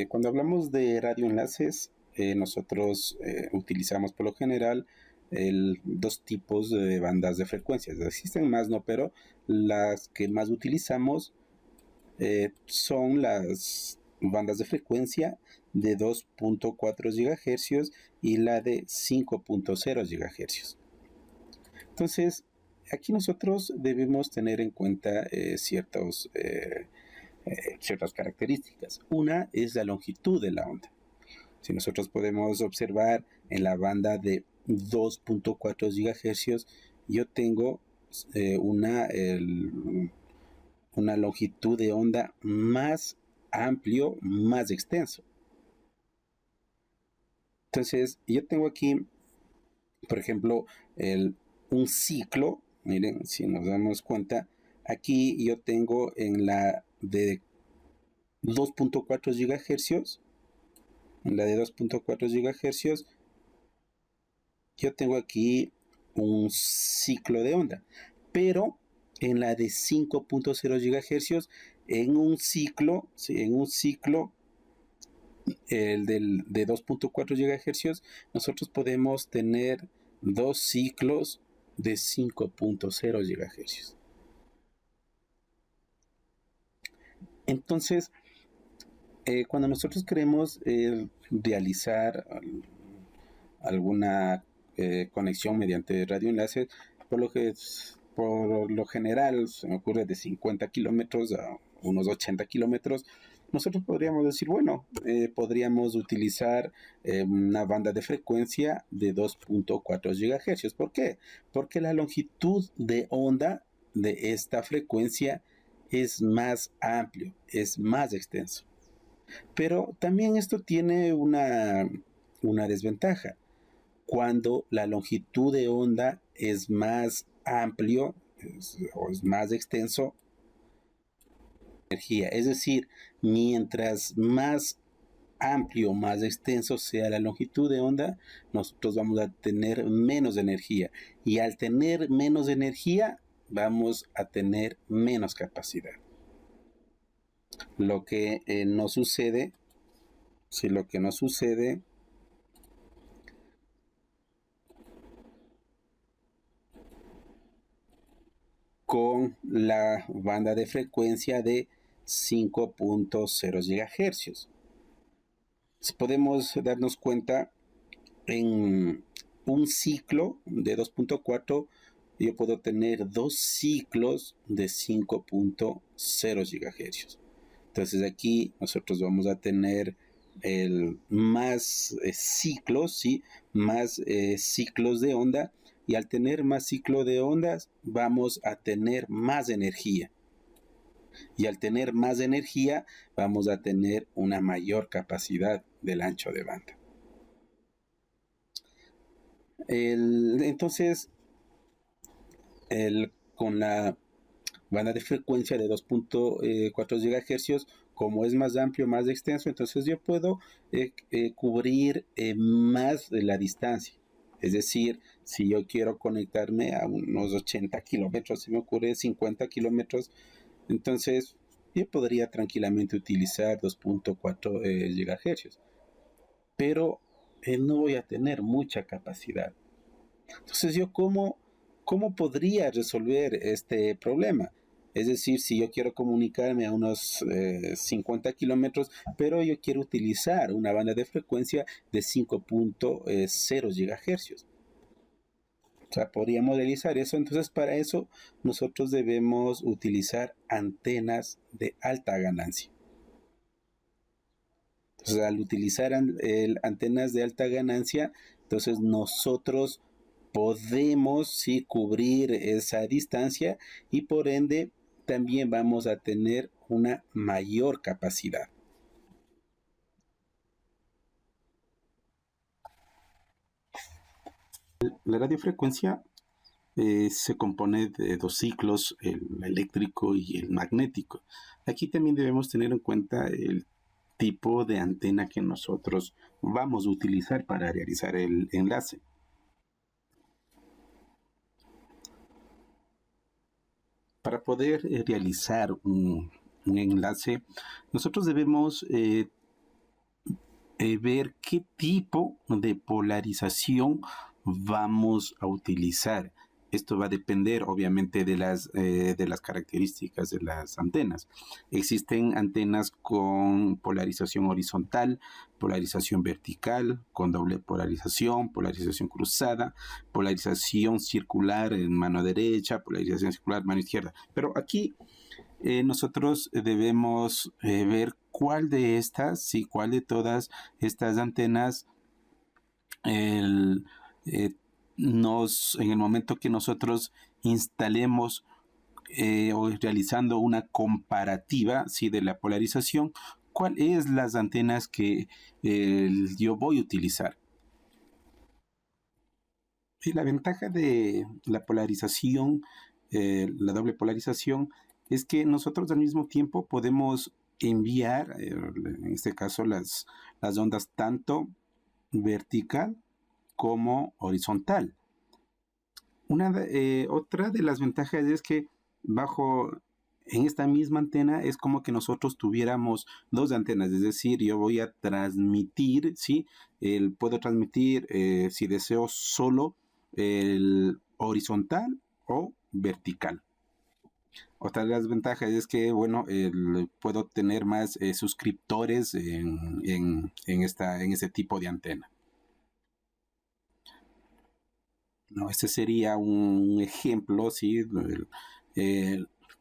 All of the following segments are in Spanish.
Cuando hablamos de radioenlaces, nosotros utilizamos por lo general dos tipos de bandas de frecuencias. Existen más, ¿no? Pero las que más utilizamos son las bandas de frecuencia de 2.4 GHz y la de 5.0 GHz. Entonces, aquí nosotros debemos tener en cuenta ciertas características. Una es la longitud de la onda. Si nosotros podemos observar en la banda de 2.4 GHz, yo tengo una longitud de onda más amplio, más extenso. Entonces, yo tengo aquí, por ejemplo, un ciclo. Miren, si nos damos cuenta, aquí yo tengo en la de 2.4 GHz, en la de 2.4 GHz, yo tengo aquí un ciclo de onda, pero en la de 5.0 GHz, en un ciclo de 2.4 GHz, nosotros podemos tener dos ciclos de 5.0 GHz. Entonces, cuando nosotros queremos realizar alguna conexión mediante radioenlace, por lo general se me ocurre de 50 kilómetros a unos 80 kilómetros, nosotros podríamos decir, bueno, podríamos utilizar una banda de frecuencia de 2.4 GHz. ¿Por qué? Porque la longitud de onda de esta frecuencia es más amplio, es más extenso. Pero también esto tiene una desventaja. Cuando la longitud de onda es más amplio o es más extenso, energía. Es decir, mientras más amplio, más extenso sea la longitud de onda, nosotros vamos a tener menos energía. Y al tener menos energía, vamos a tener menos capacidad. Lo que no sucede, si lo que no sucede con la banda de frecuencia de 5.0 GHz. Podemos darnos cuenta en un ciclo de 2.4, yo puedo tener dos ciclos de 5.0 GHz. Entonces aquí nosotros vamos a tener más ciclos, ¿sí? Más ciclos de onda, y al tener más ciclo de ondas vamos a tener más energía. Y al tener más energía vamos a tener una mayor capacidad del ancho de banda. Entonces, con la banda de frecuencia de 2.4 GHz, como es más amplio, más extenso, entonces yo puedo cubrir más de la distancia. Es decir, si yo quiero conectarme a unos 80 kilómetros, se me ocurre 50 kilómetros, entonces yo podría tranquilamente utilizar 2.4 GHz, pero no voy a tener mucha capacidad. Entonces, ¿cómo podría resolver este problema? Es decir, si yo quiero comunicarme a unos 50 kilómetros, pero yo quiero utilizar una banda de frecuencia de 5.0 GHz. O sea, podríamos realizar eso. Entonces, para eso nosotros debemos utilizar antenas de alta ganancia. Entonces, al utilizar antenas de alta ganancia, entonces nosotros podemos sí cubrir esa distancia, y por ende también vamos a tener una mayor capacidad. La radiofrecuencia se compone de dos ciclos, el eléctrico y el magnético. Aquí también debemos tener en cuenta el tipo de antena que nosotros vamos a utilizar para realizar el enlace. Para poder realizar un enlace, nosotros debemos ver qué tipo de polarización vamos a utilizar. Esto va a depender obviamente de las características de las antenas. Existen antenas con polarización horizontal, polarización vertical, con doble polarización cruzada, polarización circular en mano derecha, polarización circular en mano izquierda. Pero aquí nosotros debemos ver cuál de estas, sí, cuál de todas estas antenas el, eh, en el momento que nosotros instalemos o realizando una comparativa, sí, de la polarización, cuál es las antenas que yo voy a utilizar. Y la ventaja de la polarización, la doble polarización, es que nosotros al mismo tiempo podemos enviar, en este caso, las ondas tanto vertical como horizontal. Otra de las ventajas es que en esta misma antena es como que nosotros tuviéramos dos antenas, es decir, yo voy a transmitir, ¿sí? Puedo transmitir, si deseo, solo el horizontal o vertical. Otra de las ventajas es que, bueno, puedo tener más suscriptores en ese tipo de antena. ¿No? Este sería un ejemplo, ¿sí?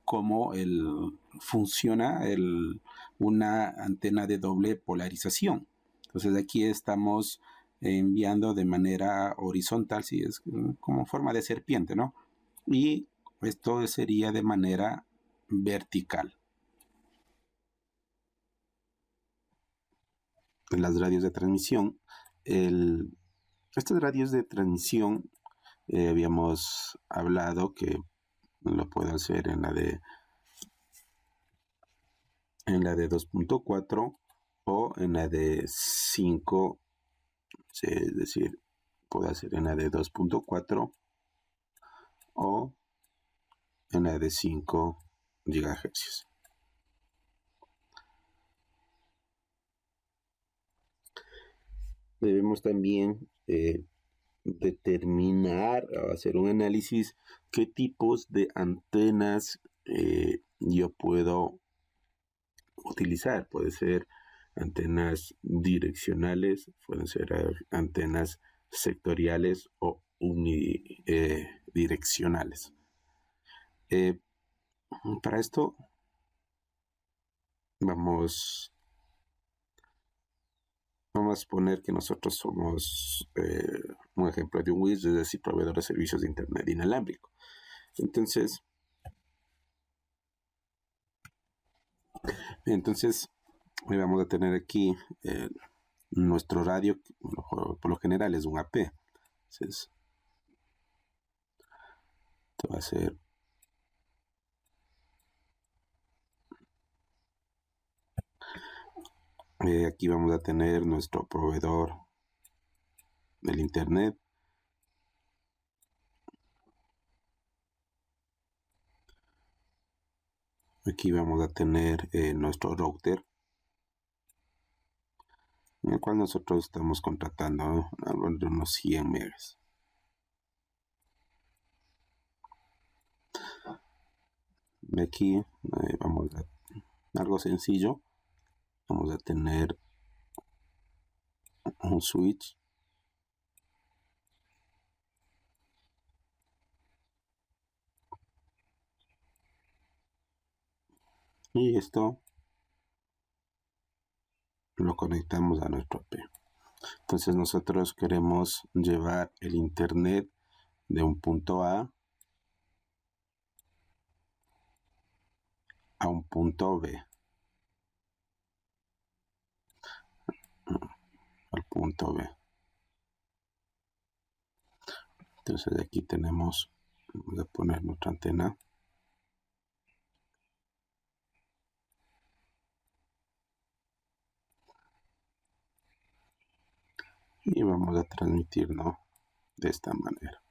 Cómo funciona una antena de doble polarización. Entonces aquí estamos enviando de manera horizontal, ¿sí? Es como forma de serpiente, ¿no? Y esto sería de manera vertical. En las radios de transmisión, estas radios de transmisión habíamos hablado que lo puedo hacer en la de 2.4 o en la de 5, es decir, puedo hacer en la de 2.4 o en la de 5 GHz. Debemos también determinar o hacer un análisis qué tipos de antenas yo puedo utilizar. Puede ser antenas direccionales, pueden ser antenas sectoriales o unidireccionales. Para esto vamos a poner que nosotros somos un ejemplo de un WIS, es decir, proveedor de servicios de Internet inalámbrico. Entonces vamos a tener aquí nuestro radio, por lo general es un AP. Entonces, esto va a ser aquí vamos a tener nuestro proveedor del Internet. Aquí vamos a tener nuestro router, en el cual nosotros estamos contratando algo de unos 100 megas. Aquí vamos a algo sencillo. Vamos a tener un switch. Y esto lo conectamos a nuestro AP. Entonces nosotros queremos llevar el Internet de un punto A a un punto B. Al punto B. Entonces aquí tenemos, vamos a poner nuestra antena. Y vamos a transmitirnos de esta manera.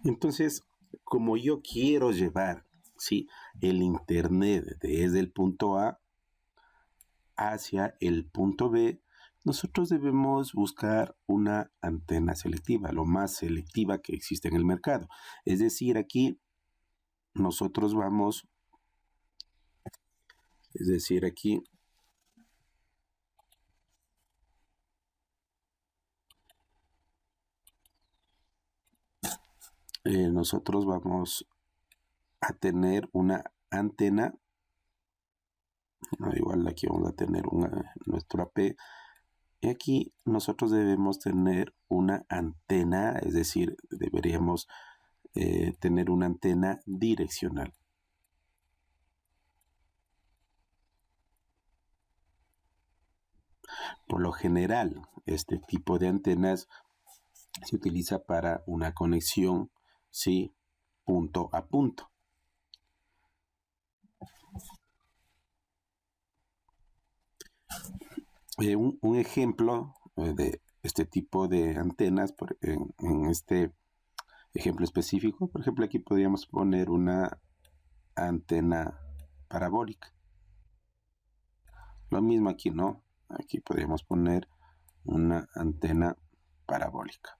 Entonces, como yo quiero llevar, ¿sí? El internet desde el punto A hacia el punto B, nosotros debemos buscar una antena selectiva, lo más selectiva que existe en el mercado. Es decir, aquí nosotros vamos, es decir, aquí nosotros vamos a tener una antena, igual aquí vamos a tener nuestro AP, y aquí nosotros debemos tener una antena, es decir, deberíamos tener una antena direccional. Por lo general, este tipo de antenas se utiliza para una conexión, ¿sí? Punto a punto. Un ejemplo de este tipo de antenas, en este ejemplo específico, por ejemplo, aquí podríamos poner una antena parabólica. Lo mismo aquí, ¿no? Aquí podríamos poner una antena parabólica.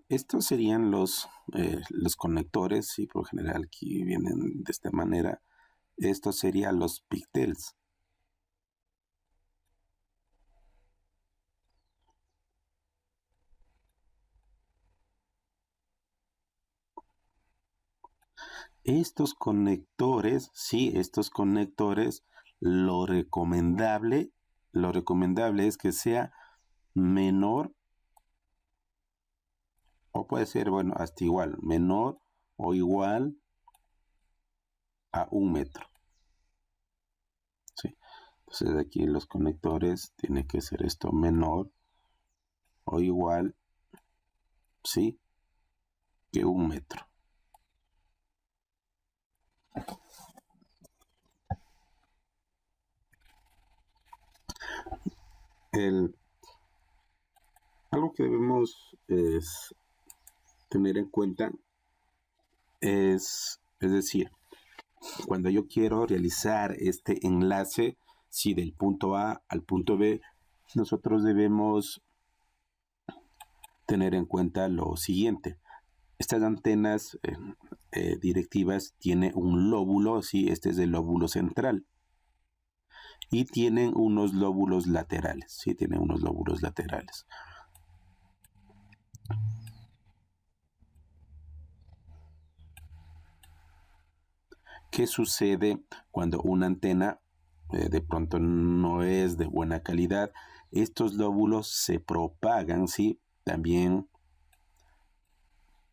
Estos serían los conectores, y por lo general aquí vienen de esta manera. Estos serían los pigtails. Estos conectores, sí, estos conectores, lo recomendable, es que sea menor, o puede ser, bueno, hasta igual, menor o igual a 1 metro. ¿Sí? Entonces aquí los conectores tiene que ser esto menor o igual, ¿sí? Que 1 metro. Algo que debemos tener en cuenta es decir, cuando yo quiero realizar este enlace, si del punto A al punto B, nosotros debemos tener en cuenta lo siguiente. Estas antenas directivas tienen un lóbulo, ¿sí? Este es el lóbulo central. Y tienen unos lóbulos laterales, ¿sí? Tienen unos lóbulos laterales. ¿Qué sucede cuando una antena de pronto no es de buena calidad? Estos lóbulos se propagan, ¿sí? También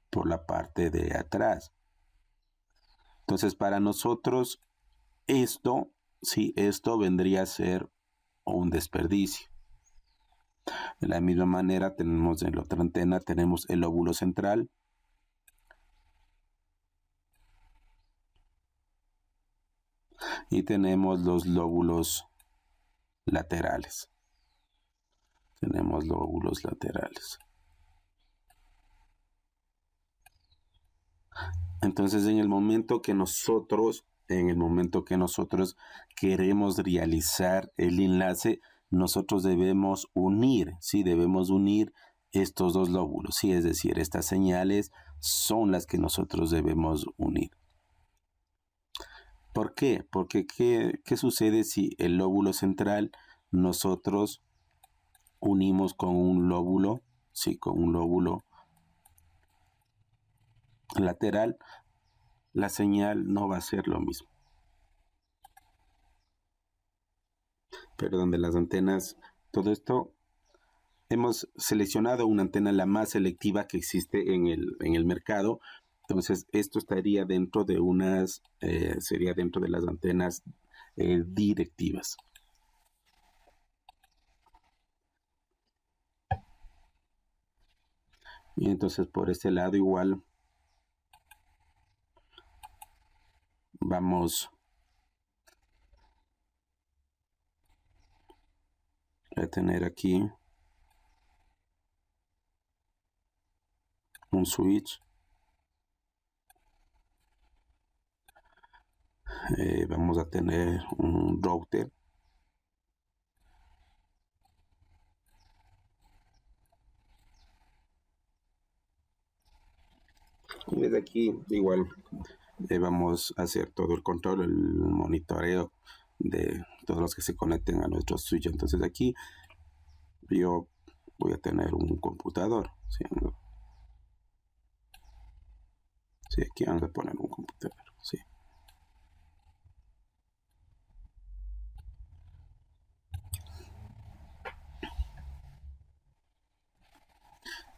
por la parte de atrás. Entonces, para nosotros, esto, sí, esto vendría a ser un desperdicio. De la misma manera, tenemos en la otra antena, tenemos el lóbulo central. Y tenemos los lóbulos laterales. Tenemos lóbulos laterales. Entonces, en el momento que nosotros queremos realizar el enlace, nosotros debemos unir, ¿sí? Debemos unir estos dos lóbulos, ¿sí? Es decir, estas señales son las que nosotros debemos unir. ¿Por qué? Porque ¿qué sucede si el lóbulo central nosotros unimos con un lóbulo, sí, con un lóbulo lateral? La señal no va a ser lo mismo. Pero donde las antenas, todo esto, hemos seleccionado una antena la más selectiva que existe en el mercado. Entonces, esto estaría dentro de sería dentro de las antenas directivas. Y entonces, por este lado, igual vamos Voy a tener aquí un switch. Vamos a tener un router. Y desde aquí igual vamos a hacer todo el control, el monitoreo de todos los que se conecten a nuestro switch. Entonces aquí yo voy a tener un computador. ¿Sí? Sí, aquí vamos a poner un computador. Sí.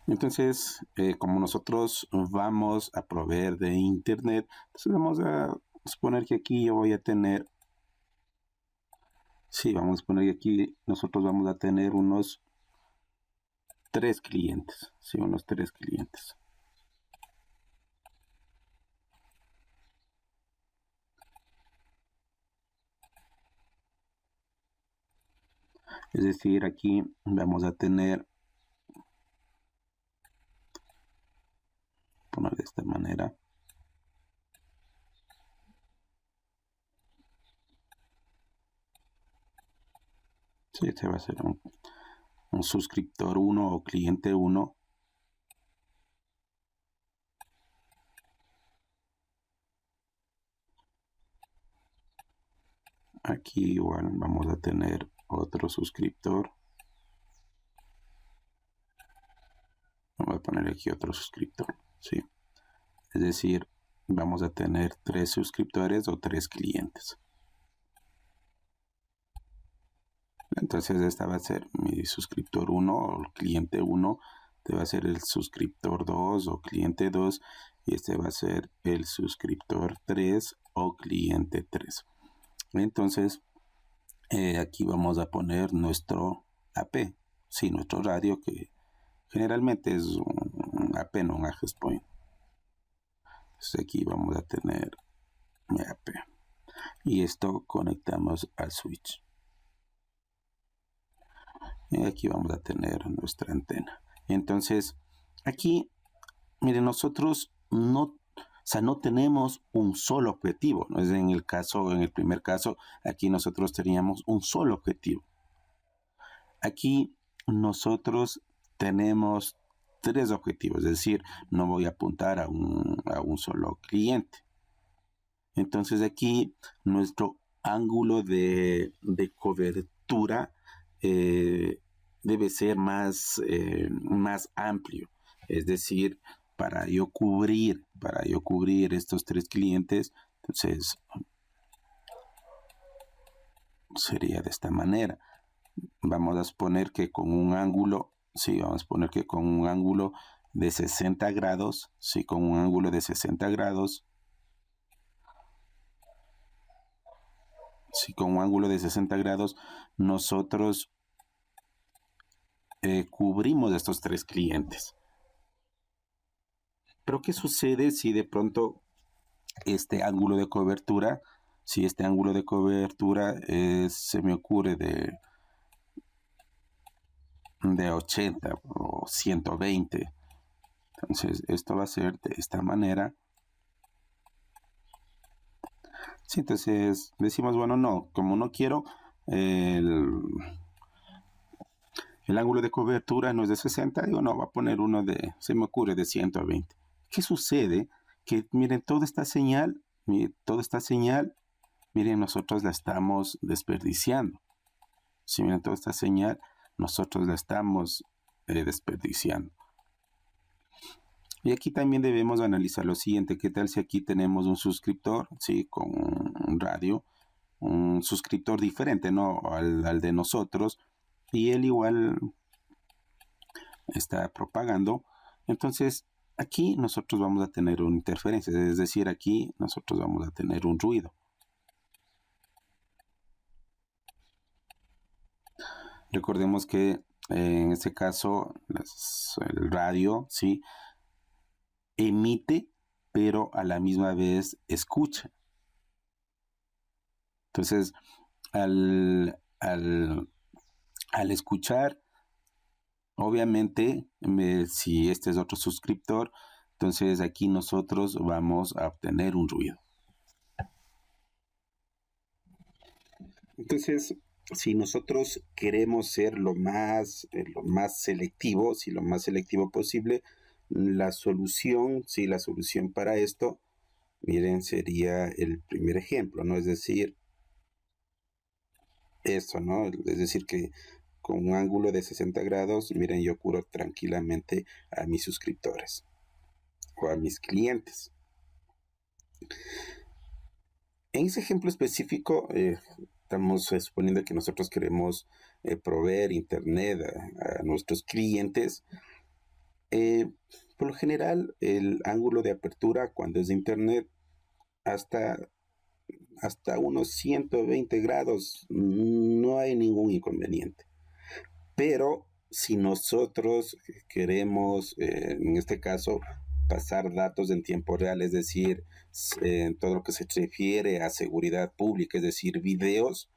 Entonces, como nosotros vamos a proveer de internet, entonces vamos a suponer que aquí yo voy a tener, sí, vamos a suponer que aquí nosotros vamos a tener unos 3 clientes, sí, unos 3 clientes. Es decir, aquí vamos a tener, poner de esta manera. Sí, este va a ser un suscriptor 1 o cliente 1. Aquí igual vamos a tener otro suscriptor. Vamos a poner aquí otro suscriptor, ¿sí? Es decir, vamos a tener 3 suscriptores o 3 clientes. Entonces esta va a ser mi suscriptor 1 o cliente 1. Este va a ser el suscriptor 2 o cliente 2. Y este va a ser el suscriptor 3 o cliente 3. Entonces aquí vamos a poner nuestro AP. Sí, nuestro radio, que generalmente es un AP, no un access point. Entonces aquí vamos a tener mi AP. Y esto conectamos al switch. Y aquí vamos a tener nuestra antena. Entonces, aquí, miren, nosotros no tenemos un solo objetivo. ¿No? Es en el primer caso, aquí nosotros teníamos un solo objetivo. Aquí nosotros tenemos 3 objetivos, es decir, no voy a apuntar a un solo cliente. Entonces aquí nuestro ángulo de cobertura debe ser más amplio. Es decir, para yo cubrir estos 3 clientes, entonces sería de esta manera. Vamos a suponer que con un ángulo, sí, vamos a poner que con un ángulo de 60 grados, sí, con un ángulo de 60 grados, si con un ángulo de 60 grados nosotros cubrimos estos 3 clientes. Pero ¿qué sucede si de pronto este ángulo de cobertura, si este ángulo de cobertura se me ocurre de 80 o 120? Entonces esto va a ser de esta manera. Sí, entonces decimos, bueno, no, como no quiero, el, el ángulo de cobertura no es de 60, digo, no, va a poner uno se me ocurre, de 120. ¿Qué sucede? Que miren, toda esta señal, miren, nosotros la estamos desperdiciando. Si miren, toda esta señal, nosotros la estamos desperdiciando. Y aquí también debemos analizar lo siguiente: ¿qué tal si aquí tenemos un suscriptor, sí, con un radio, un suscriptor diferente, ¿no? al de nosotros, y él igual está propagando? Entonces aquí nosotros vamos a tener una interferencia, es decir, aquí nosotros vamos a tener un ruido. Recordemos que en este caso el radio, sí, emite, pero a la misma vez escucha. Entonces, al Al escuchar, obviamente, si este es otro suscriptor, entonces aquí nosotros vamos a obtener un ruido. Entonces, si nosotros queremos ser lo más selectivo, si lo más selectivo posible, la solución, si la solución para esto, miren, sería el primer ejemplo, ¿no? Es decir, esto, ¿no? Es decir, que con un ángulo de 60 grados, miren, yo curo tranquilamente a mis suscriptores o a mis clientes. En ese ejemplo específico, estamos suponiendo que nosotros queremos proveer internet a nuestros clientes. Eh, por lo general, el ángulo de apertura cuando es de internet hasta, hasta unos 120 grados no hay ningún inconveniente. Pero si nosotros queremos, en este caso, pasar datos en tiempo real, es decir, en todo lo que se refiere a seguridad pública, es decir, videos,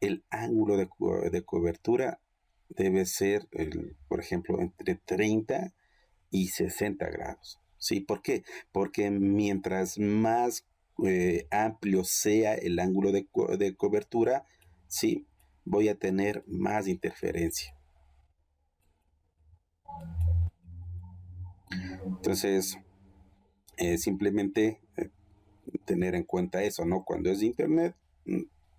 el ángulo de cobertura debe ser, por ejemplo, entre 30 y 60 grados. ¿Sí? ¿Por qué? Porque mientras más amplio sea el ángulo de cobertura, ¿sí? Voy a tener más interferencia. Entonces, simplemente tener en cuenta eso, ¿no? Cuando es de internet,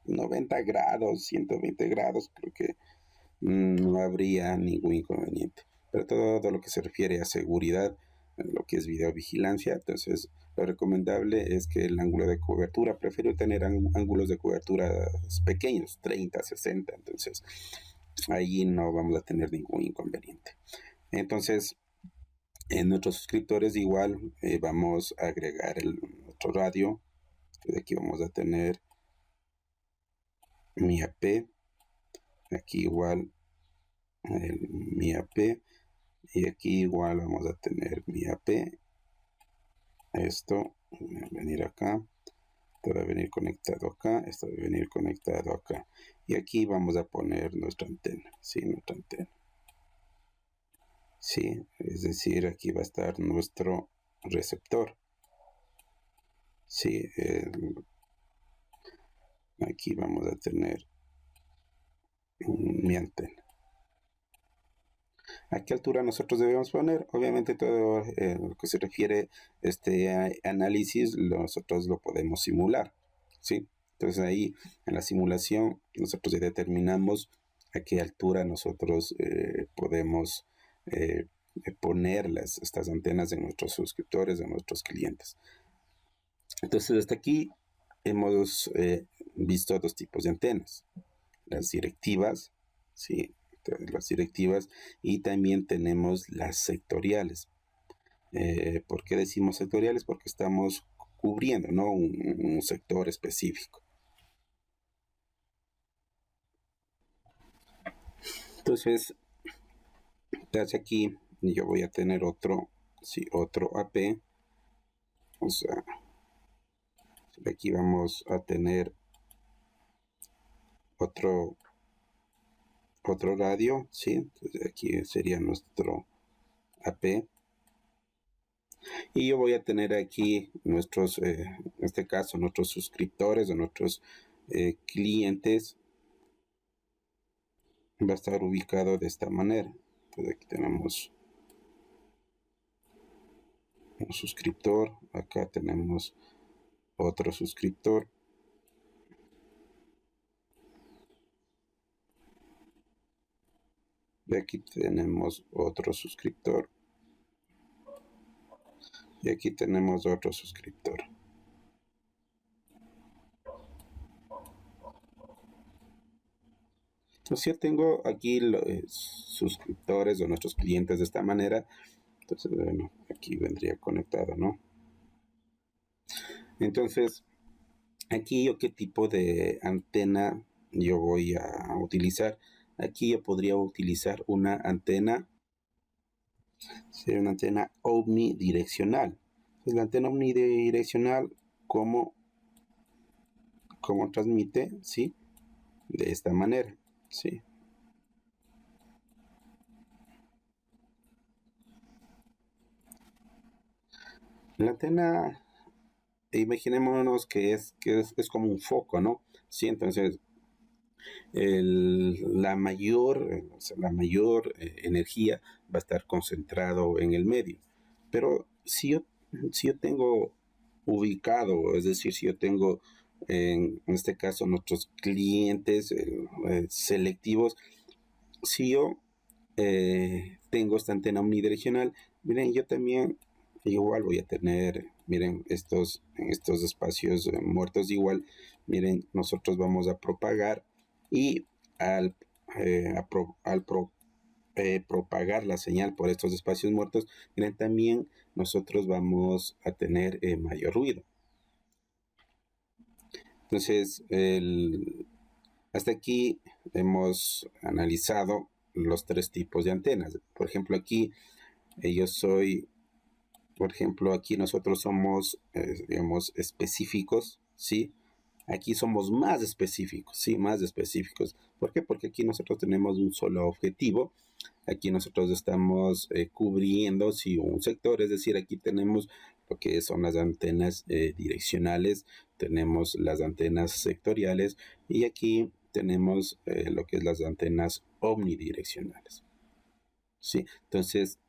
90 grados, 120 grados, creo que no habría ningún inconveniente. Pero todo lo que se refiere a seguridad, lo que es videovigilancia, entonces lo recomendable es que el ángulo de cobertura, prefiero tener ángulos de cobertura pequeños, 30, 60, entonces ahí no vamos a tener ningún inconveniente. Entonces, en nuestros suscriptores igual vamos a agregar otro radio. Entonces aquí vamos a tener mi AP, aquí igual mi AP, y aquí igual vamos a tener mi AP. Esto va a venir acá, esto va a venir conectado acá, esto va a venir conectado acá. Y aquí vamos a poner nuestra antena, ¿sí? Nuestra antena. Sí, es decir, aquí va a estar nuestro receptor. Sí, aquí vamos a tener mi antena. ¿A qué altura nosotros debemos poner? Obviamente todo lo que se refiere a este análisis nosotros lo podemos simular, ¿sí? Entonces ahí en la simulación nosotros ya determinamos a qué altura nosotros podemos poner estas antenas de nuestros suscriptores, de nuestros clientes. Entonces hasta aquí hemos visto dos tipos de antenas. Las directivas, ¿sí? Las directivas, y también tenemos las sectoriales. ¿Por qué decimos sectoriales? Porque estamos cubriendo, ¿no? un sector específico. Entonces, aquí yo voy a tener otro AP. O sea, aquí vamos a tener otro radio, ¿sí? Entonces aquí sería nuestro AP. Y yo voy a tener aquí en este caso, nuestros suscriptores o nuestros clientes. Va a estar ubicado de esta manera. Entonces aquí tenemos un suscriptor, acá tenemos otro suscriptor. Y aquí tenemos otro suscriptor. Y aquí tenemos otro suscriptor. Entonces ya tengo aquí los suscriptores o nuestros clientes de esta manera. Entonces, bueno, aquí vendría conectado, ¿no? Entonces, aquí yo qué tipo de antena yo voy a utilizar. Aquí yo podría utilizar una antena, sería una antena omnidireccional. Entonces, la antena omnidireccional, ¿cómo transmite? ¿Sí? De esta manera, ¿sí? La antena, imaginémonos que es como un foco, ¿no? Sí, entonces la mayor energía va a estar concentrado en el medio. Pero si yo tengo ubicado, es decir, si yo tengo en este caso nuestros clientes selectivos, si yo tengo esta antena omnidireccional, miren, yo también igual voy a tener, miren, en estos espacios muertos igual, miren, nosotros vamos a propagar y al, propagar la señal por estos espacios muertos, miren, también nosotros vamos a tener mayor ruido. Entonces, hasta aquí hemos analizado los tres tipos de antenas. Por ejemplo, aquí yo soy, por ejemplo, aquí nosotros somos, digamos, específicos, ¿sí? Aquí somos más específicos, sí, más específicos. ¿Por qué? Porque aquí nosotros tenemos un solo objetivo. Aquí nosotros estamos cubriendo, sí, un sector, es decir, aquí tenemos lo que son las antenas direccionales, tenemos las antenas sectoriales y aquí tenemos lo que es las antenas omnidireccionales. ¿Sí? Entonces,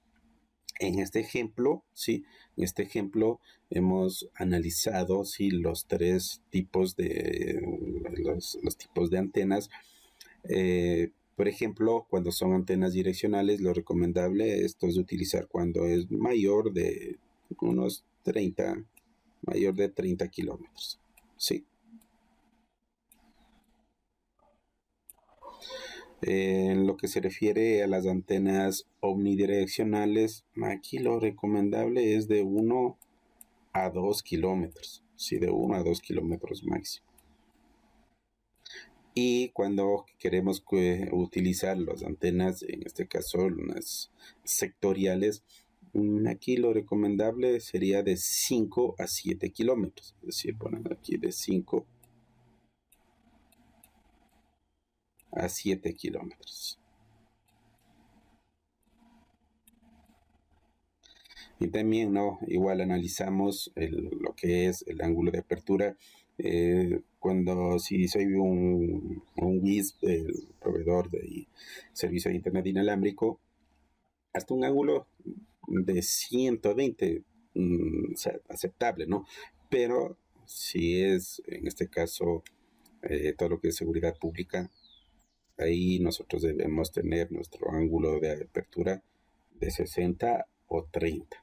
en este ejemplo, ¿sí? En este ejemplo hemos analizado, ¿sí? Los tipos de antenas. Por ejemplo, cuando son antenas direccionales, lo recomendable esto es utilizar cuando es mayor de unos 30, mayor de 30 kilómetros. ¿Sí? En lo que se refiere a las antenas omnidireccionales, aquí lo recomendable es de 1 a 2 kilómetros, sí, de 1 a 2 kilómetros máximo. Y cuando queremos utilizar las antenas, en este caso las sectoriales, aquí lo recomendable sería de 5 a 7 kilómetros. Es decir, ponen aquí de 5 a 7 kilómetros. Y también, ¿no? Igual analizamos lo que es el ángulo de apertura. Cuando si soy un WISP, el proveedor de servicio de Internet inalámbrico, hasta un ángulo de 120, o sea, aceptable, ¿no? Pero si es, en este caso, todo lo que es seguridad pública, ahí nosotros debemos tener nuestro ángulo de apertura de 60 o 30.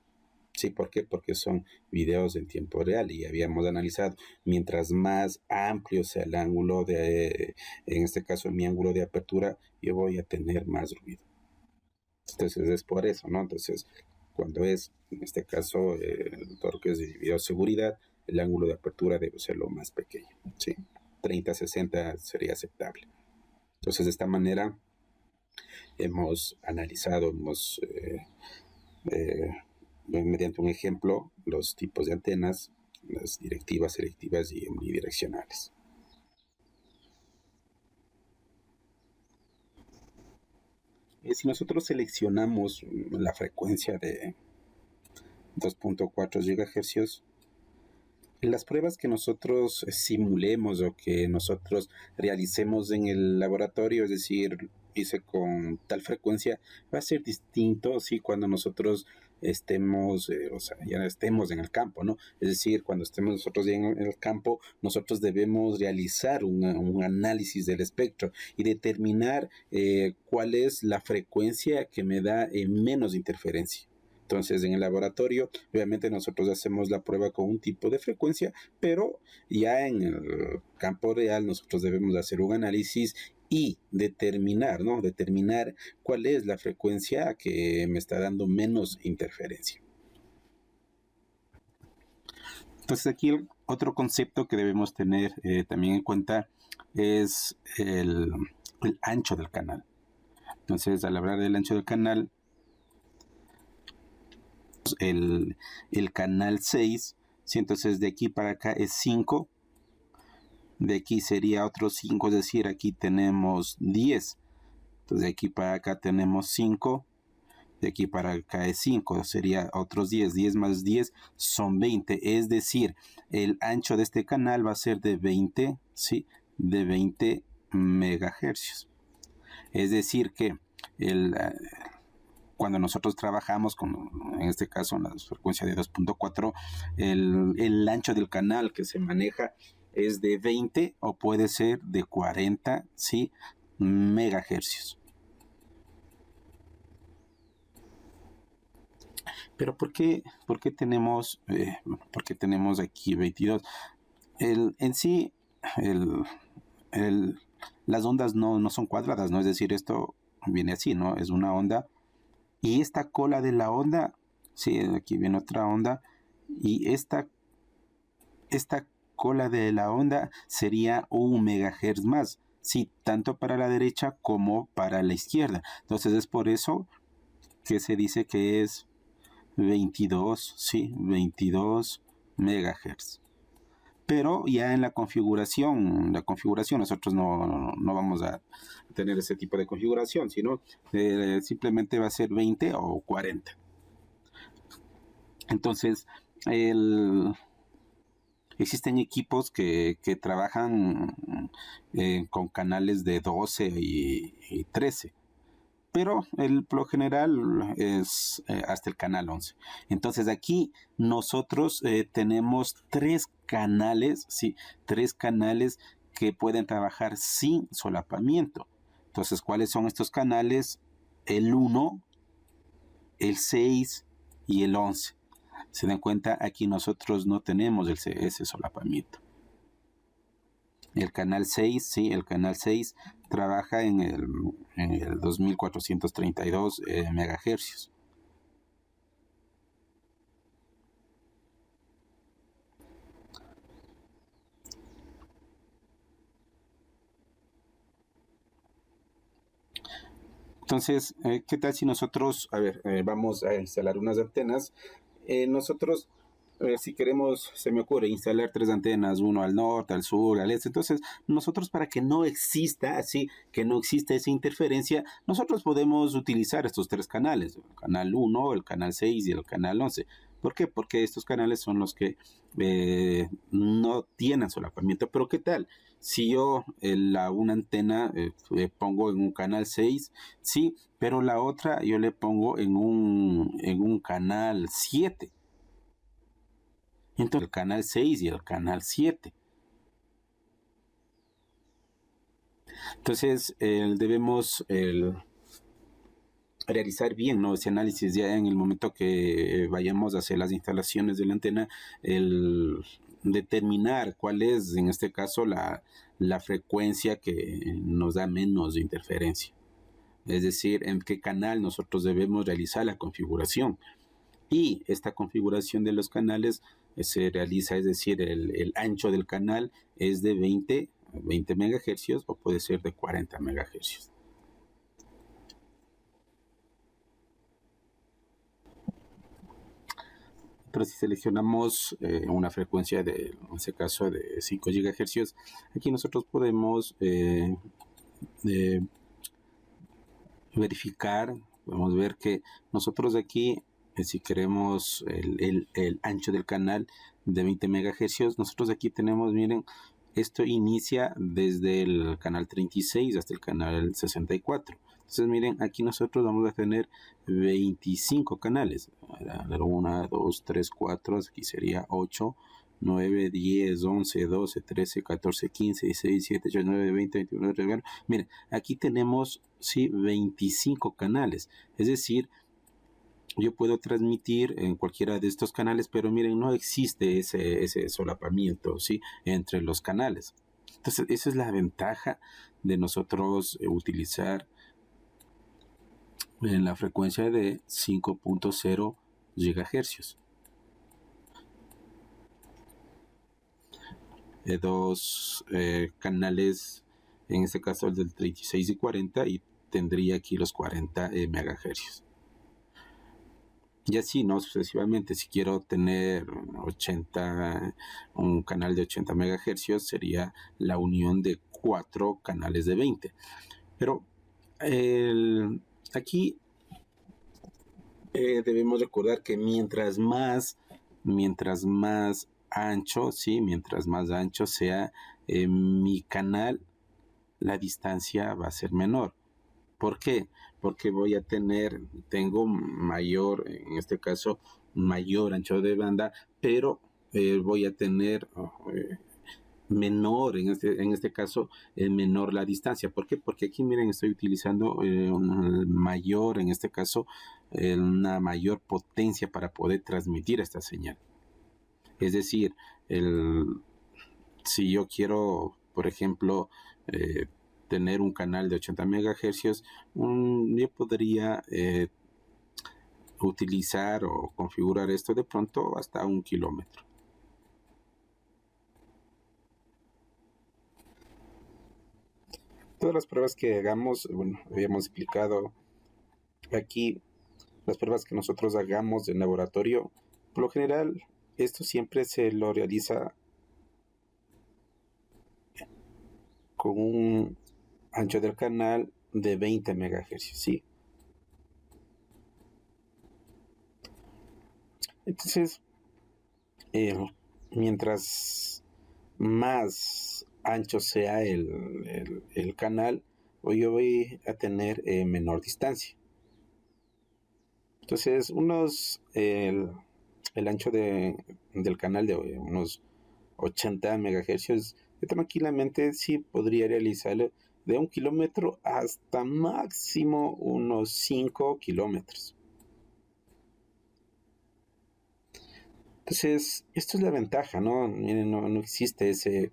Sí, ¿por qué? Porque son videos en tiempo real y habíamos analizado, mientras más amplio sea el ángulo en este caso mi ángulo de apertura, yo voy a tener más ruido. Entonces es por eso, ¿no? Entonces, cuando es, en este caso, todo lo que es de bioseguridad, el ángulo de apertura debe ser lo más pequeño, ¿sí? 30-60 sería aceptable. Entonces, de esta manera, hemos analizado, eh, mediante un ejemplo, los tipos de antenas, las directivas, selectivas y omnidireccionales. Si nosotros seleccionamos la frecuencia de 2.4 GHz, las pruebas que nosotros simulemos o que nosotros realicemos en el laboratorio, es decir, hice con tal frecuencia, va a ser distinto si cuando nosotros estemos, o sea, ya estemos en el campo, ¿no? Es decir, cuando estemos nosotros ya en el campo, nosotros debemos realizar un análisis del espectro y determinar cuál es la frecuencia que me da menos interferencia. Entonces, en el laboratorio, obviamente nosotros hacemos la prueba con un tipo de frecuencia, pero ya en el campo real nosotros debemos hacer un análisis y determinar, ¿no? Determinar cuál es la frecuencia que me está dando menos interferencia. Entonces, aquí otro concepto que debemos tener también en cuenta es el ancho del canal. Entonces, al hablar del ancho del canal, el canal 6, ¿sí? Entonces de aquí para acá es 5, de aquí sería otro 5, es decir, aquí tenemos 10, entonces de aquí para acá tenemos 5, de aquí para acá es 5, sería otros 10, 10 más 10 son 20, es decir, el ancho de este canal va a ser de 20, ¿sí? De 20 megahercios. Es decir que el, cuando nosotros trabajamos con, en este caso, en la frecuencia de 2.4, el ancho del canal que se maneja es de 20 o puede ser de 40, ¿sí? Megahercios. Pero ¿por qué tenemos, por qué tenemos aquí 22? En sí, el, el, las ondas no son cuadradas, ¿no? Es decir, esto viene así, ¿no? Es una onda. Y esta cola de la onda, sí, aquí viene otra onda. Y esta cola de la onda sería 1 megahertz más. Sí, tanto para la derecha como para la izquierda. Entonces es por eso que se dice que es 22, sí, 22 megahertz. Pero ya en la configuración nosotros no vamos a tener ese tipo de configuración, sino simplemente va a ser 20 o 40. Entonces, existen equipos que trabajan con canales de 12 y 13, pero por lo general es hasta el canal 11. Entonces aquí nosotros tenemos 3 canales, ¿sí? 3 canales que pueden trabajar sin solapamiento. Entonces, ¿cuáles son estos canales? El 1, el 6 y el 11. Se dan cuenta, aquí nosotros no tenemos ese solapamiento. El canal 6, sí, el canal 6 trabaja en el 2432 megahercios. Entonces, ¿qué tal si nosotros, a ver, vamos a instalar unas antenas? Nosotros, si queremos, se me ocurre instalar 3 antenas, uno al norte, al sur, al este. Entonces, nosotros para que no exista, así, que no exista esa interferencia, nosotros podemos utilizar estos 3 canales, el canal 1, el canal 6 y el canal 11. ¿Por qué? Porque estos canales son los que no tienen solapamiento. Pero ¿qué tal? Si yo una antena le pongo en un canal 6, sí, pero la otra yo le pongo en un canal 7. Entonces el canal 6 y el canal 7. Entonces debemos realizar bien, ¿no? Ese análisis ya en el momento que vayamos a hacer las instalaciones de la antena, el determinar cuál es en este caso la frecuencia que nos da menos interferencia. Es decir, en qué canal nosotros debemos realizar la configuración. Y esta configuración de los canales se realiza, es decir, el ancho del canal es de 20 megahercios o puede ser de 40 megahercios. Pero si seleccionamos una frecuencia en este caso de 5 gigahercios, aquí nosotros podemos verificar, podemos ver que nosotros aquí, si queremos el ancho del canal de 20 megahercios, nosotros aquí tenemos, miren, esto inicia desde el canal 36 hasta el canal 64. Entonces, miren, aquí nosotros vamos a tener 25 canales. 1, 2, 3, 4, aquí sería 8, 9, 10, 11, 12, 13, 14, 15, 16, 17, 18, 19, 20, 21, 22. Miren, aquí tenemos, sí, 25 canales. Es decir, yo puedo transmitir en cualquiera de estos canales, pero miren, no existe ese solapamiento, ¿sí? Entre los canales. Entonces, esa es la ventaja de nosotros utilizar en la frecuencia de 5.0 gigahercios. Dos canales, en este caso el del 36 y 40, y tendría aquí los 40 megahercios. Y así, ¿no? Sucesivamente, si quiero tener un canal de 80 megahercios, sería la unión de 4 canales de 20. Pero aquí debemos recordar que mientras más ancho, sí, mientras más ancho sea mi canal, la distancia va a ser menor. ¿Por qué? Porque tengo mayor, en este caso, mayor ancho de banda, pero voy a tener menor, en este caso, menor la distancia. ¿Por qué? Porque aquí, miren, estoy utilizando un mayor, en este caso, una mayor potencia para poder transmitir esta señal. Es decir, si yo quiero, por ejemplo, tener un canal de 80 megahercios, yo podría utilizar o configurar esto de pronto hasta 1 kilómetro. Todas las pruebas que hagamos, bueno, habíamos explicado aquí, las pruebas que nosotros hagamos en laboratorio, por lo general, esto siempre se lo realiza con un ancho del canal de 20 megahercios, ¿sí? Entonces, eh, mientras más ancho sea el canal, yo voy a tener menor distancia. Entonces, el ancho del canal de unos 80 megahercios, tranquilamente sí podría realizarlo de 1 kilómetro hasta máximo unos 5 kilómetros. Entonces, esto es la ventaja, ¿no? Miren, no existe ese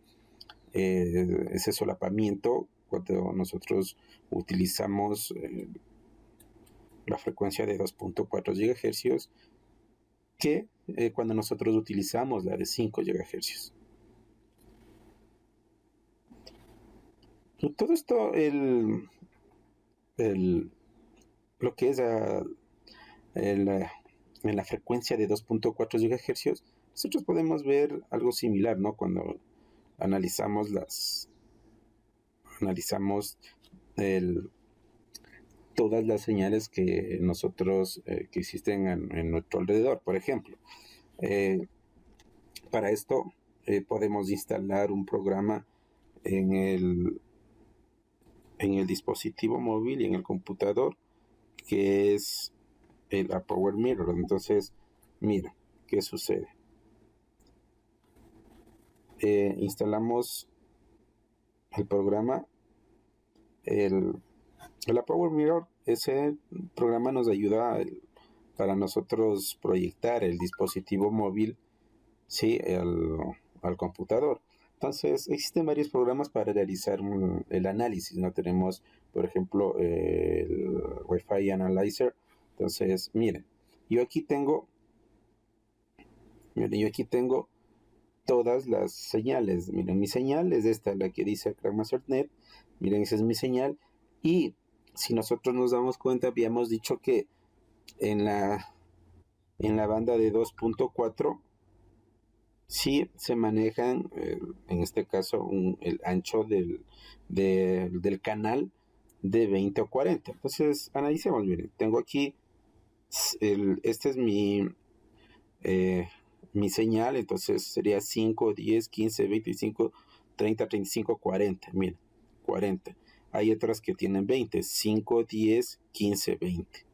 solapamiento cuando nosotros utilizamos la frecuencia de 2.4 GHz que cuando nosotros utilizamos la de 5 GHz. Todo esto, lo que es en la frecuencia de 2.4 GHz, nosotros podemos ver algo similar, ¿no? Cuando analizamos todas las señales que que existen en nuestro alrededor. Por ejemplo, para esto podemos instalar un programa en el dispositivo móvil y en el computador, que es el Power Mirror. Entonces, mira, ¿qué sucede? Instalamos el programa, la Power Mirror. Ese programa nos ayuda para nosotros proyectar el dispositivo móvil, sí, al computador. Entonces, existen varios programas para realizar el análisis, ¿no? Tenemos, por ejemplo, el Wi-Fi Analyzer. Entonces, miren, yo aquí tengo, todas las señales. Miren, mi señal es esta, la que dice CrackMasterNet. Miren, esa es mi señal. Y si nosotros nos damos cuenta, habíamos dicho que en la banda de 2.4 sí se manejan, en este caso, el ancho del canal de 20 o 40. Entonces, analicemos, miren, tengo aquí, este es mi señal, entonces sería 5, 10, 15, 25, 30, 35, 40. Miren, 40. Hay otras que tienen 20, 5, 10, 15, 20.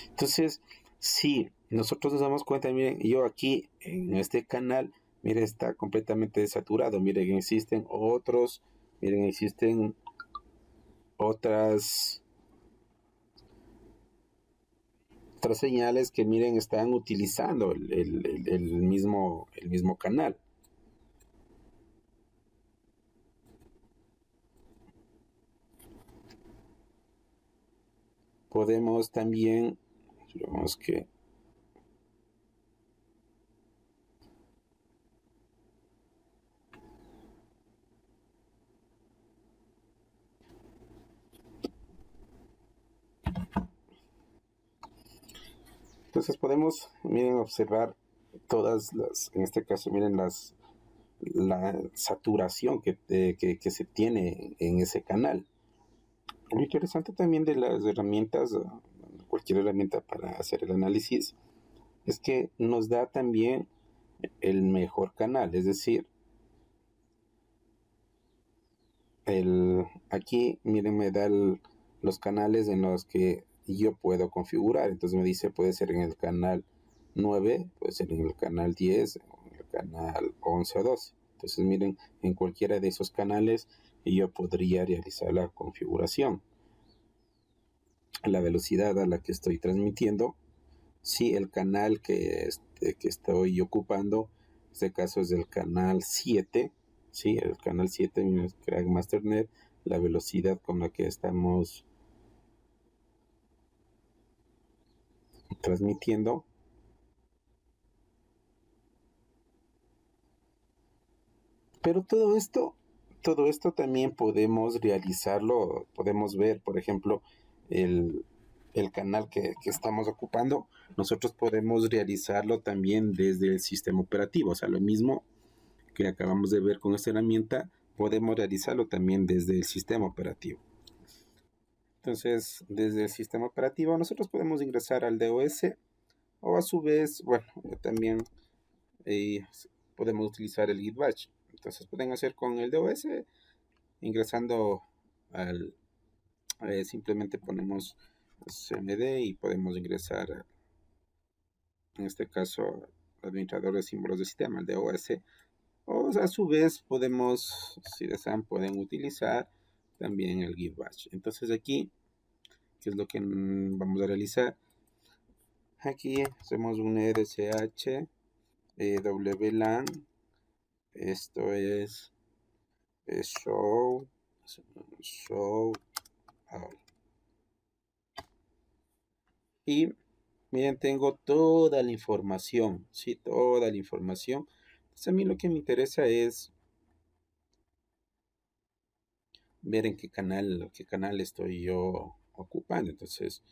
Entonces, si nosotros nos damos cuenta, miren, yo aquí en este canal, miren, está completamente saturado. Miren, existen otras señales que, miren, están utilizando el mismo canal. Podemos también, digamos que entonces podemos, miren, observar en este caso, miren, la saturación que se tiene en ese canal. Lo interesante también de las herramientas, cualquier herramienta para hacer el análisis, es que nos da también el mejor canal, es decir, aquí, miren, me da los canales en los que yo puedo configurar. Entonces me dice, puede ser en el canal 9, puede ser en el canal 10, en el canal 11 o 12. Entonces miren, en cualquiera de esos canales yo podría realizar la configuración. La velocidad a la que estoy transmitiendo, si el canal que estoy ocupando, en este caso es el canal 7, ¿sí? El canal 7 Crack Masternet, la velocidad con la que estamos transmitiendo. Pero todo esto también podemos realizarlo, podemos ver, por ejemplo, el, el canal que estamos ocupando, nosotros podemos realizarlo también desde el sistema operativo, o sea, lo mismo que acabamos de ver con esta herramienta, podemos realizarlo también desde el sistema operativo. Entonces, desde el sistema operativo nosotros podemos ingresar al DOS o a su vez, bueno, también eh, podemos utilizar el Git Bash. Entonces pueden hacer con el DOS ingresando al, simplemente ponemos cmd y podemos ingresar, en este caso, administrador de símbolos de sistema, el DOS. O a su vez podemos, si desean, pueden utilizar también el Git Bash. Entonces aquí, ¿qué es lo que vamos a realizar? Aquí hacemos un rsh wlan. Esto es show all. Y miren, tengo toda la información, sí, toda la información. Entonces a mí lo que me interesa es ver en qué canal estoy yo ocupando. Entonces,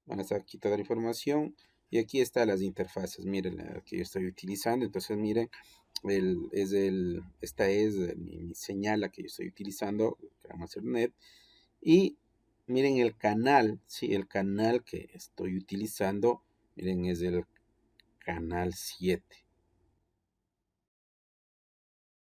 van a estar aquí toda la información. Y aquí están las interfaces, miren la que yo estoy utilizando. Entonces, miren, esta es mi señal, la que yo estoy utilizando, Ethernet. Y miren el canal, sí, el canal que estoy utilizando, miren, es el canal 7.